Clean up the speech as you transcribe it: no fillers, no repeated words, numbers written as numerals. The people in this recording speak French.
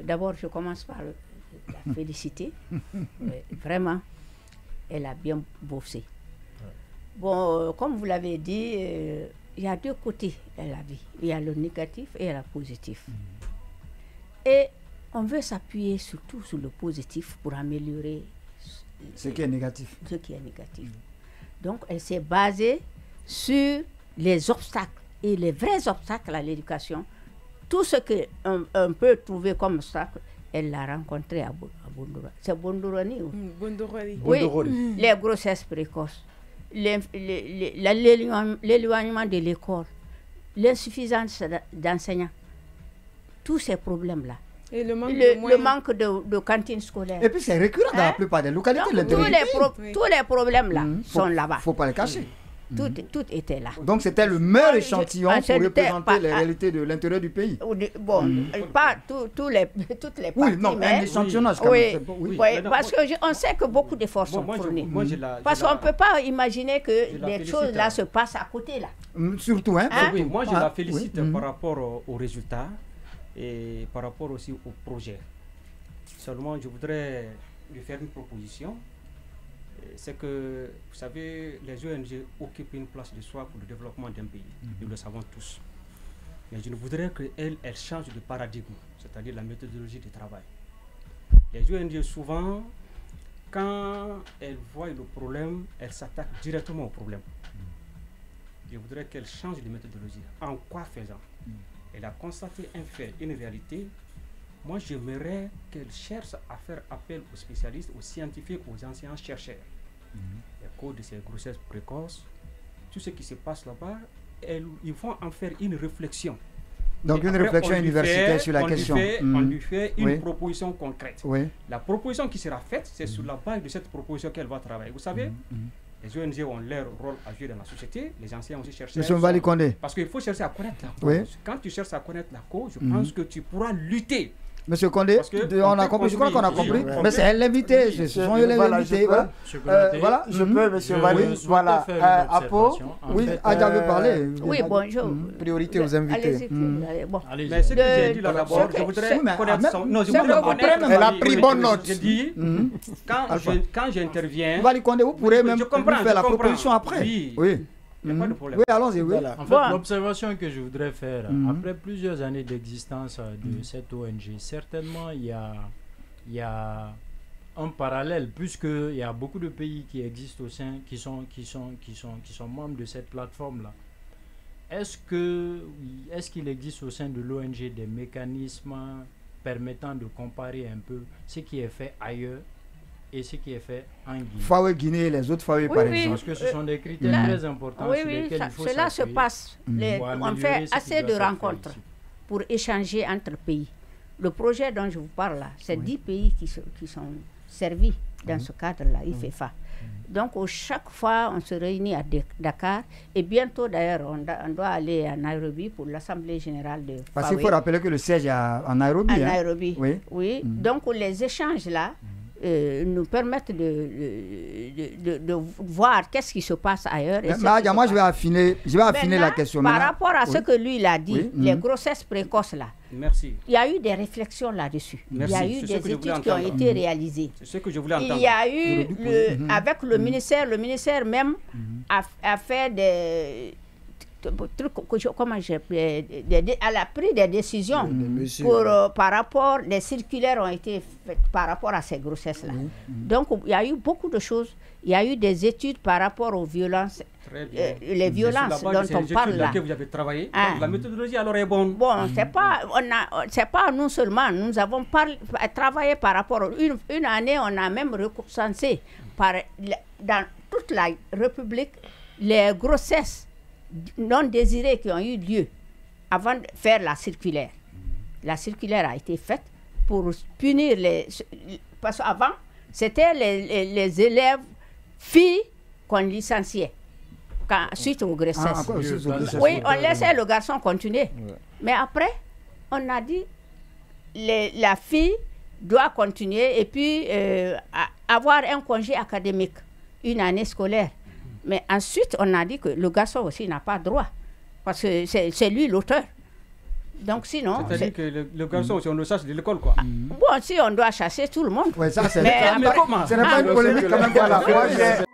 D'abord, je commence par la féliciter. Vraiment, elle a bien bossé. Bon, comme vous l'avez dit, il y a deux côtés dans la vie. Il y a le négatif et le positif. Et on veut s'appuyer surtout sur le positif pour améliorer ce qui est négatif. Donc, elle s'est basée sur les obstacles et les vrais obstacles à l'éducation. Tout ce qu'on peut trouver comme obstacle, elle l'a rencontré à Bondora. C'est Bondorani. Oui, les grossesses précoces, l'éloignement de l'école, l'insuffisance d'enseignants, tous ces problèmes-là. Et le manque de cantines scolaires. Et puis c'est récurrent dans la plupart des localités. Donc, tous les problèmes-là sont là-bas. Il ne faut pas les cacher. Tout était là. Donc c'était le meilleur échantillon pour représenter les réalités de l'intérieur du pays. Bon, pas toutes les parties. Oui, non, un échantillonnage quand même. Oui, parce qu'on sait que beaucoup d'efforts sont fournis. Parce qu'on ne peut pas imaginer que des choses là se passent à côté là. Surtout, hein. Oui, moi je la félicite par rapport aux résultats et par rapport aussi au projet. Seulement, je voudrais lui faire une proposition. C'est que, vous savez, les ONG occupent une place de choix pour le développement d'un pays. Nous le savons tous. Mais je voudrais qu'elle change de paradigme, c'est-à-dire la méthodologie du travail. Les ONG, souvent, quand elles voient le problème, elles s'attaquent directement au problème. Je voudrais qu'elle change de méthodologie. En quoi faisant? Elle a constaté un fait, une réalité. Moi, j'aimerais qu'elle cherche à faire appel aux spécialistes, aux scientifiques, aux anciens chercheurs. Les causes de ces grossesses précoces, tout ce qui se passe là-bas, ils vont en faire une réflexion. Donc une réflexion universitaire sur la question. On lui fait une proposition concrète. Oui. La proposition qui sera faite, c'est sur la base de cette proposition qu'elle va travailler. Vous savez, les ONG ont leur rôle à jouer dans la société, les anciens aussi cherchent. Monsieur Mbalikondé. Parce qu'il faut chercher à connaître la cause. Oui. Quand tu cherches à connaître la cause, je pense que tu pourras lutter. Monsieur Condé, on a compris, je crois qu'on a compris. Mais c'est elle l'invité, ce sont eux les invités. Voilà, je peux, monsieur Wali. Voilà, Apo. Oui, Adja veut parler. Oui, bonjour. Priorité aux invités. Mais ce que j'ai dit là d'abord, je voudrais connaître son. Non, je voudrais connaître. Elle a pris bonne note. Je dis, quand j'interviens. Wali Condé, vous pourrez même faire la proposition après. Oui. Il n'y a pas de problème. Oui, allons-y. Oui. En fait, l'observation que je voudrais faire, après plusieurs années d'existence de cette ONG, certainement il y a un parallèle, puisqu'il y a beaucoup de pays qui existent au sein, qui sont membres de cette plateforme-là. Est-ce qu'il existe au sein de l'ONG des mécanismes permettant de comparer un peu ce qui est fait ailleurs et ce qui est fait en Guinée? Fawe Guinée et les autres Fawe, par exemple. Parce que ce sont des critères très importants sur lesquels il faut cela se passe. On fait assez de rencontres pour échanger entre pays. Le projet dont je vous parle là, c'est 10 pays qui sont servis dans ce cadre-là, IFEFA. Donc, chaque fois, on se réunit à Dakar. Et bientôt, d'ailleurs, on doit aller à Nairobi pour l'Assemblée générale de Fawe. Parce qu'il faut rappeler que le siège est à Nairobi. À Nairobi, oui. Donc, les échanges là nous permettent de voir qu'est-ce qui se passe ailleurs. Moi, je vais affiner la question. Par rapport à ce que lui il a dit, les grossesses précoces là, merci. Il y a eu des réflexions là-dessus. Merci. Il y a eu des études qui ont été réalisées. C'est ce que je voulais entendre. Il y a eu, avec le ministère même a fait des trucs, comment elle a pris des décisions par rapport, des circulaires ont été faites par rapport à ces grossesses-là. Donc, il y a eu beaucoup de choses. Il y a eu des études par rapport aux violences, les violences dont on parle là. Vous avez travaillé. Donc, la méthodologie alors est bonne. Bon, c'est pas nous seulement. Nous avons travaillé par rapport. Une année, on a même recensé dans toute la République les grossesses non désirées qui ont eu lieu avant de faire la circulaire. La circulaire a été faite pour punir parce qu'avant, c'était les élèves filles qu'on licenciait suite aux grossesses. Oui, on laissait le garçon continuer. Mais après, on a dit la fille doit continuer et puis avoir un congé académique, une année scolaire. Mais ensuite, on a dit que le garçon aussi n'a pas droit, parce que c'est lui l'auteur. Donc sinon... C'est-à-dire que le garçon, si on le chasse de l'école, quoi. Bon, si on doit chasser tout le monde. Oui, ça c'est... Mais comment? Ce n'est pas une polémique quand même. Voilà.